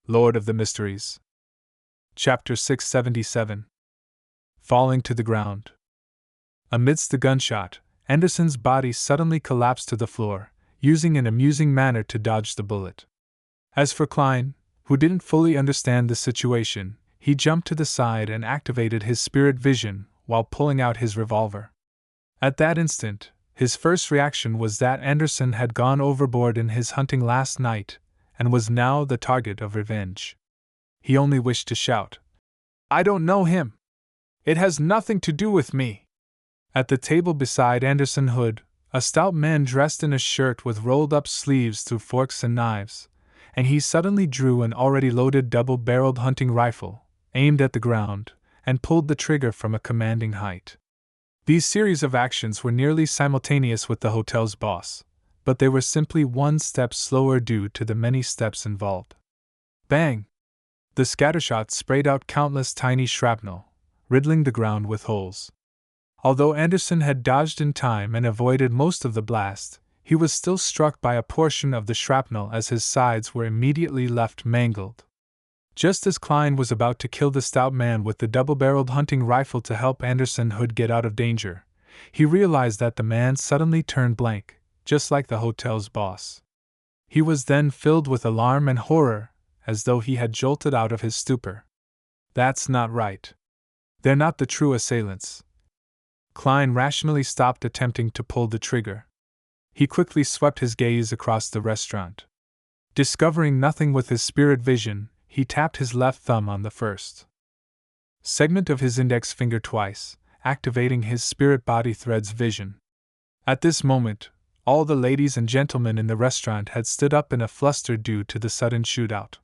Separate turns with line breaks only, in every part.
Lord of the Mysteries. Chapter 677. Falling to the ground. Amidst the gunshot, Anderson's body suddenly collapsed to the floor, using an amusing manner to dodge the bullet. As for Klein, who didn't fully understand the situation, he jumped to the side and activated his spirit vision while pulling out his revolver. At that instant, his first reaction was that Anderson had gone overboard in his hunting last night and was now the target of revenge. He only wished to shout, "I don't know him! It has nothing to do with me!" At the table beside Anderson Hood, a stout man dressed in a shirt with rolled-up sleeves threw forks and knives, and he suddenly drew an already loaded double-barreled hunting rifle, aimed at the ground, and pulled the trigger from a commanding height. These series of actions were nearly simultaneous with the hotel's boss, but they were simply one step slower due to the many steps involved. Bang! The scattershot sprayed out countless tiny shrapnel, riddling the ground with holes. Although Anderson had dodged in time and avoided most of the blast, he was still struck by a portion of the shrapnel as his sides were immediately left mangled. Just as Klein was about to kill the stout man with the double-barreled hunting rifle to help Anderson Hood get out of danger, he realized that the man suddenly turned blank, just like the hotel's boss. He was then filled with alarm and horror, as though he had jolted out of his stupor. That's not right. They're not the true assailants. Klein rationally stopped attempting to pull the trigger. He quickly swept his gaze across the restaurant. Discovering nothing with his spirit vision, he tapped his left thumb on the first segment of his index finger twice, activating his spirit body thread's vision. At this moment, all the ladies and gentlemen in the restaurant had stood up in a fluster due to the sudden shootout.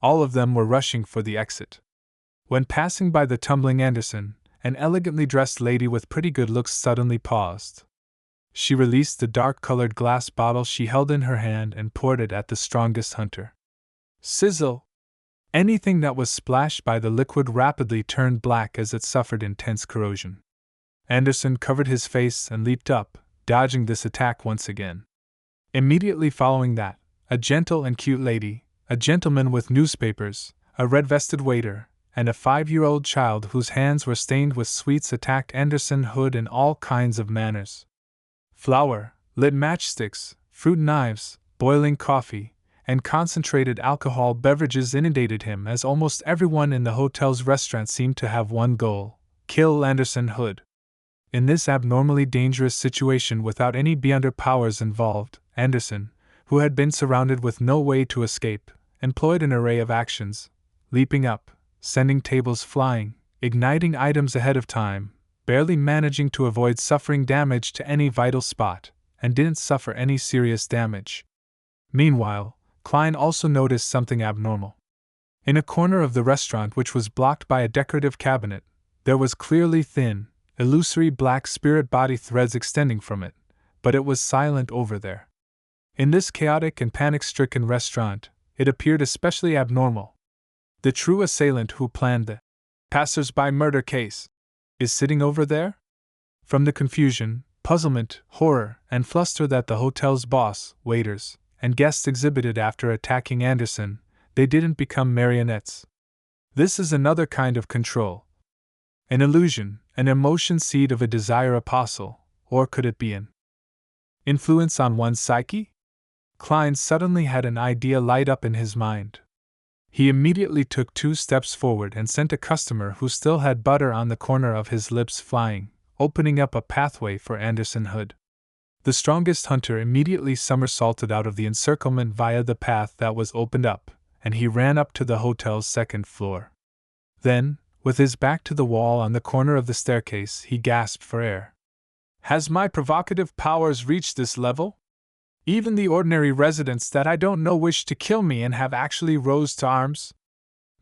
All of them were rushing for the exit. When passing by the tumbling Anderson, an elegantly dressed lady with pretty good looks suddenly paused. She released the dark-colored glass bottle she held in her hand and poured it at the strongest hunter. Sizzle! Anything that was splashed by the liquid rapidly turned black as it suffered intense corrosion. Anderson covered his face and leaped up, dodging this attack once again. Immediately following that, a gentle and cute lady, a gentleman with newspapers, a red-vested waiter, and a 5-year-old child whose hands were stained with sweets attacked Anderson Hood in all kinds of manners. Flour, lit matchsticks, fruit knives, boiling coffee, and concentrated alcohol beverages inundated him as almost everyone in the hotel's restaurant seemed to have one goal: kill Anderson Hood. In this abnormally dangerous situation without any beyonder powers involved, Anderson, who had been surrounded with no way to escape, employed an array of actions, leaping up, sending tables flying, igniting items ahead of time, barely managing to avoid suffering damage to any vital spot, and didn't suffer any serious damage. Meanwhile, Klein also noticed something abnormal. In a corner of the restaurant which was blocked by a decorative cabinet, there was clearly thin, illusory black spirit body threads extending from it, but it was silent over there. In this chaotic and panic-stricken restaurant, it appeared especially abnormal. The true assailant who planned the passers-by murder case is sitting over there? From the confusion, puzzlement, horror, and fluster that the hotel's boss, waiters, and guests exhibited after attacking Anderson, they didn't become marionettes. This is another kind of control. An illusion, an emotion seed of a desire apostle, or could it be an influence on one's psyche? Klein suddenly had an idea light up in his mind. He immediately took 2 steps forward and sent a customer who still had butter on the corner of his lips flying, opening up a pathway for Anderson Hood. The strongest hunter immediately somersaulted out of the encirclement via the path that was opened up, and he ran up to the hotel's 2nd floor. Then, with his back to the wall on the corner of the staircase, he gasped for air. Has my provocative powers reached this level? Even the ordinary residents that I don't know wish to kill me and have actually rose to arms?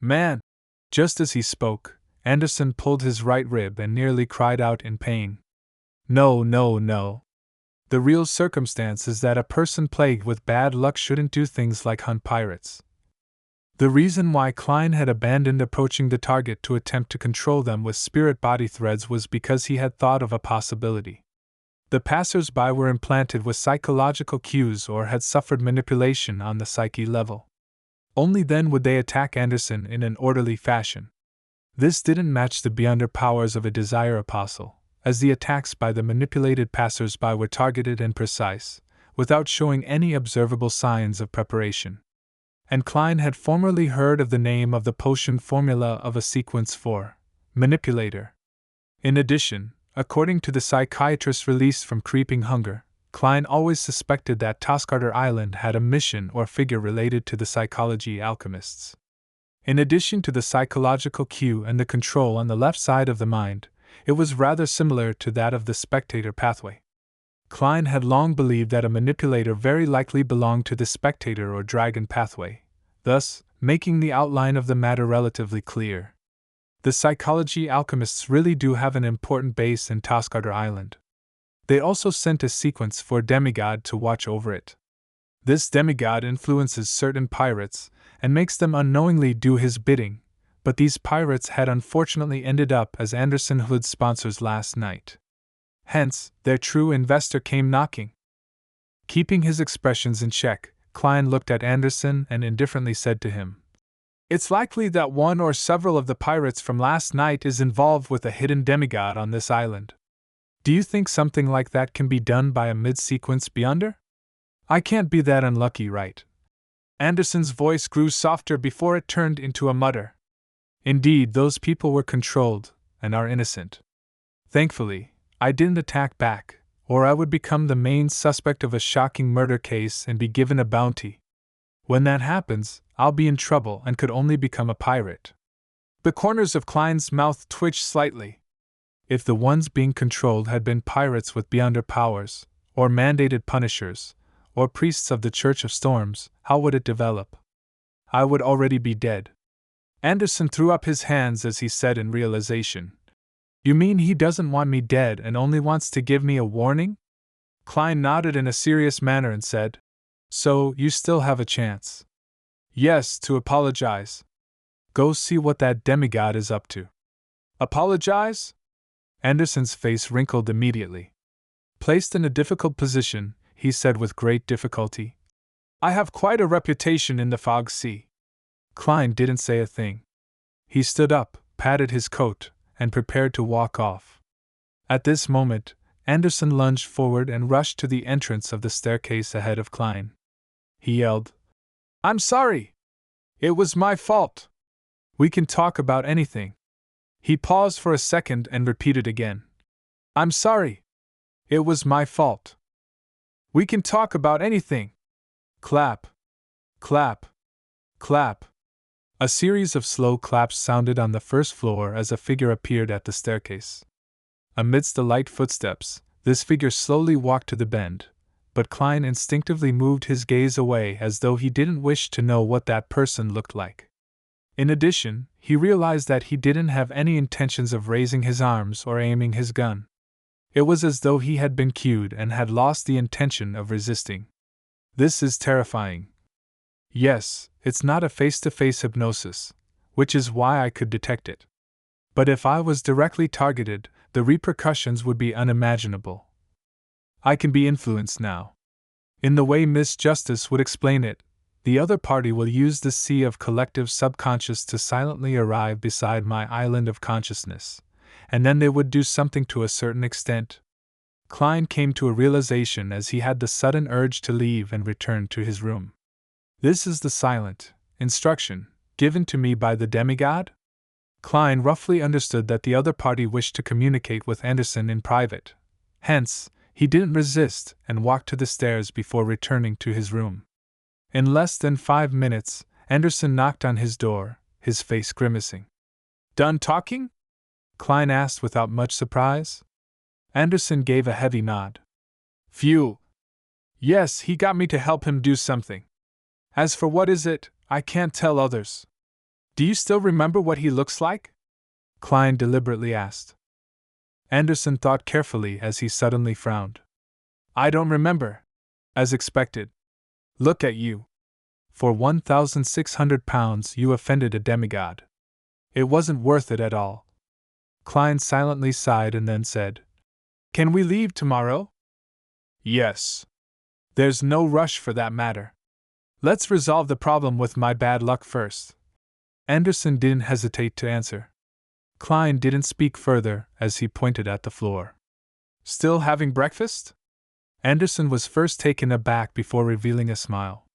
Man! Just as he spoke, Anderson pulled his right rib and nearly cried out in pain. No, no, no. The real circumstance is that a person plagued with bad luck shouldn't do things like hunt pirates. The reason why Klein had abandoned approaching the target to attempt to control them with spirit body threads was because he had thought of a possibility. The passers-by were implanted with psychological cues or had suffered manipulation on the psyche level. Only then would they attack Anderson in an orderly fashion. This didn't match the beyonder powers of a Desire Apostle, as the attacks by the manipulated passers-by were targeted and precise, without showing any observable signs of preparation. And Klein had formerly heard of the name of the potion formula of a sequence 4, manipulator. In addition, according to the psychiatrist released from creeping hunger, Klein always suspected that Toscarter Island had a mission or figure related to the psychology alchemists. In addition to the psychological cue and the control on the left side of the mind, it was rather similar to that of the spectator pathway. Klein had long believed that a manipulator very likely belonged to the spectator or dragon pathway, thus making the outline of the matter relatively clear. The psychology alchemists really do have an important base in Toscarter Island. They also sent a sequence for a demigod to watch over it. This demigod influences certain pirates and makes them unknowingly do his bidding, but these pirates had unfortunately ended up as Anderson Hood's sponsors last night. Hence, their true investor came knocking. Keeping his expressions in check, Klein looked at Anderson and indifferently said to him, "It's likely that one or several of the pirates from last night is involved with a hidden demigod on this island. Do you think something like that can be done by a mid-sequence beyonder? I can't be that unlucky, right?" Anderson's voice grew softer before it turned into a mutter. "Indeed, those people were controlled, and are innocent. Thankfully, I didn't attack back, or I would become the main suspect of a shocking murder case and be given a bounty. When that happens, I'll be in trouble and could only become a pirate." The corners of Klein's mouth twitched slightly. If the ones being controlled had been pirates with beyonder powers, or mandated punishers, or priests of the Church of Storms, how would it develop? I would already be dead. Anderson threw up his hands as he said in realization, "You mean he doesn't want me dead and only wants to give me a warning?" Klein nodded in a serious manner and said, "So, you still have a chance." "Yes, to apologize. Go see what that demigod is up to." "Apologize?" Anderson's face wrinkled immediately. Placed in a difficult position, he said with great difficulty, "I have quite a reputation in the Fog Sea." Klein didn't say a thing. He stood up, patted his coat, and prepared to walk off. At this moment, Anderson lunged forward and rushed to the entrance of the staircase ahead of Klein. He yelled, "I'm sorry! It was my fault! We can talk about anything." He paused for a second and repeated again, "I'm sorry! It was my fault! We can talk about anything!" Clap! Clap! Clap! A series of slow claps sounded on the first floor as a figure appeared at the staircase. Amidst the light footsteps, this figure slowly walked to the bend, but Klein instinctively moved his gaze away as though he didn't wish to know what that person looked like. In addition, he realized that he didn't have any intentions of raising his arms or aiming his gun. It was as though he had been cued and had lost the intention of resisting. This is terrifying. Yes, it's not a face-to-face hypnosis, which is why I could detect it. But if I was directly targeted, the repercussions would be unimaginable. I can be influenced now. In the way Miss Justice would explain it, the other party will use the sea of collective subconscious to silently arrive beside my island of consciousness, and then they would do something to a certain extent. Klein came to a realization as he had the sudden urge to leave and return to his room. This is the silent instruction given to me by the demigod? Klein roughly understood that the other party wished to communicate with Anderson in private. Hence, he didn't resist and walked to the stairs before returning to his room. In less than 5 minutes, Anderson knocked on his door, his face grimacing. "Done talking?" Klein asked without much surprise. Anderson gave a heavy nod. "Phew! Yes, he got me to help him do something. As for what is it, I can't tell others." "Do you still remember what he looks like?" Klein deliberately asked. Anderson thought carefully as he suddenly frowned. "I don't remember." As expected. "Look at you. For £1,600 you offended a demigod. It wasn't worth it at all." Klein silently sighed and then said, "Can we leave tomorrow?" "Yes. There's no rush for that matter. Let's resolve the problem with my bad luck first. Anderson didn't hesitate to answer. Klein didn't speak further as he pointed at the floor. Still having breakfast? Anderson was first taken aback before revealing a smile.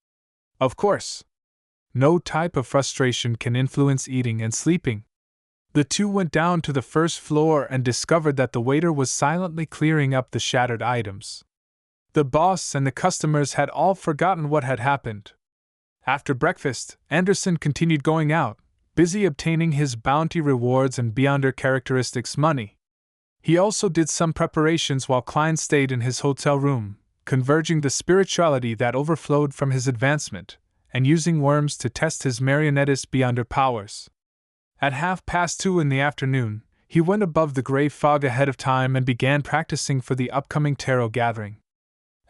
Of course. No type of frustration can influence eating and sleeping. The two went down to the first floor and discovered that the waiter was silently clearing up the shattered items. The boss and the customers had all forgotten what had happened. After breakfast, Anderson continued going out, busy obtaining his bounty rewards and beyonder characteristics money. He also did some preparations while Klein stayed in his hotel room, converging the spirituality that overflowed from his advancement, and using worms to test his marionettist beyonder powers. At 2:30 in the afternoon, he went above the gray fog ahead of time and began practicing for the upcoming tarot gathering.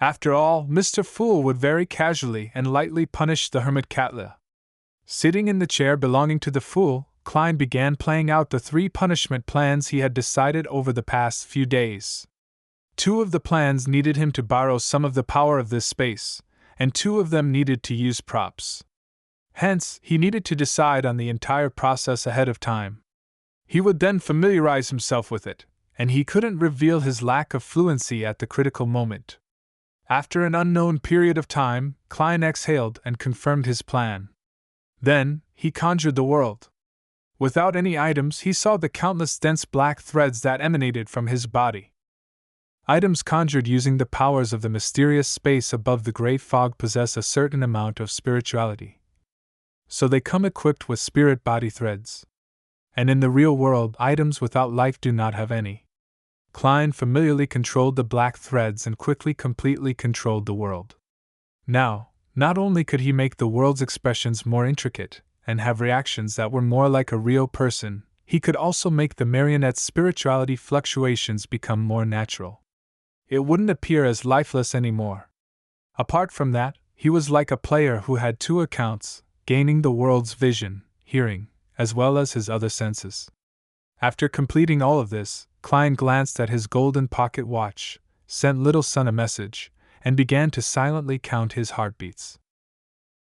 After all, Mr. Fool would very casually and lightly punish the hermit Katla. Sitting in the chair belonging to the Fool, Klein began playing out the 3 punishment plans he had decided over the past few days. 2 of the plans needed him to borrow some of the power of this space, and 2 of them needed to use props. Hence, he needed to decide on the entire process ahead of time. He would then familiarize himself with it, and he couldn't reveal his lack of fluency at the critical moment. After an unknown period of time, Klein exhaled and confirmed his plan. Then, he conjured the world. Without any items, he saw the countless dense black threads that emanated from his body. Items conjured using the powers of the mysterious space above the gray fog possess a certain amount of spirituality. So they come equipped with spirit body threads. And in the real world, items without life do not have any. Klein familiarly controlled the black threads and quickly completely controlled the world. Now, not only could he make the world's expressions more intricate, and have reactions that were more like a real person, he could also make the marionette's spirituality fluctuations become more natural. It wouldn't appear as lifeless anymore. Apart from that, he was like a player who had 2 accounts, gaining the world's vision, hearing, as well as his other senses. After completing all of this, Klein glanced at his golden pocket watch, sent Little Son a message, and began to silently count his heartbeats.